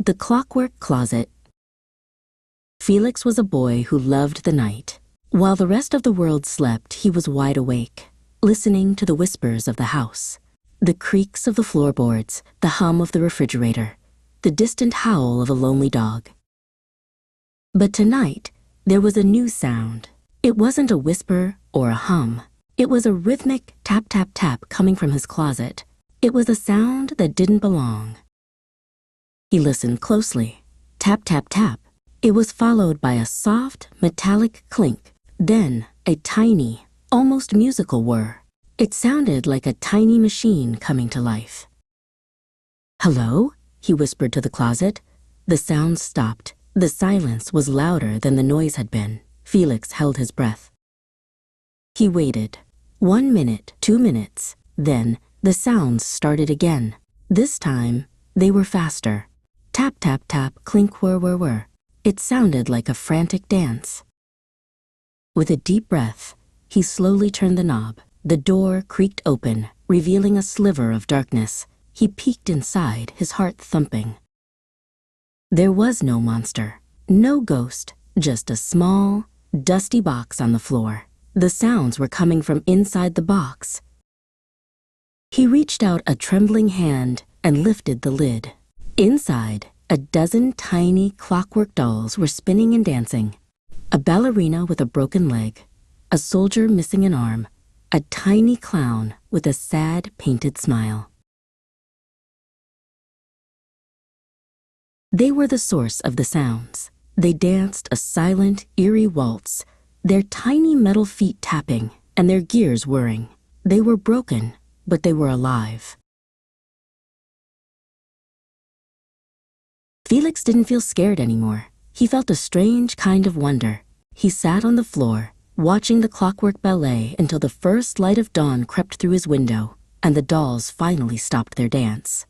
The Clockwork Closet. Felix was a boy who loved the night. While the rest of the world slept, he was wide awake, listening to the whispers of the house, the creaks of the floorboards, the hum of the refrigerator, the distant howl of a lonely dog. But tonight, there was a new sound. It wasn't a whisper or a hum. It was a rhythmic tap-tap-tap coming from his closet. It was a sound that didn't belong. He listened closely. Tap-tap-tap. It was followed by a soft, metallic clink, then a tiny, almost musical whir. It sounded like a tiny machine coming to life. "Hello?" he whispered to the closet. The sound stopped. The silence was louder than the noise had been. Felix held his breath. He waited. 1 minute, 2 minutes. Then the sounds started again. This time, they were faster. Tap, tap, tap, clink, whir, whir, whir. It sounded like a frantic dance. With a deep breath, he slowly turned the knob. The door creaked open, revealing a sliver of darkness. He peeked inside, his heart thumping. There was no monster, no ghost, just a small, dusty box on the floor. The sounds were coming from inside the box. He reached out a trembling hand and lifted the lid. Inside, a dozen tiny clockwork dolls were spinning and dancing. A ballerina with a broken leg, a soldier missing an arm, a tiny clown with a sad, painted smile. They were the source of the sounds. They danced a silent, eerie waltz, their tiny metal feet tapping and their gears whirring. They were broken, but they were alive. Felix didn't feel scared anymore. He felt a strange kind of wonder. He sat on the floor, watching the clockwork ballet until the first light of dawn crept through his window and the dolls finally stopped their dance.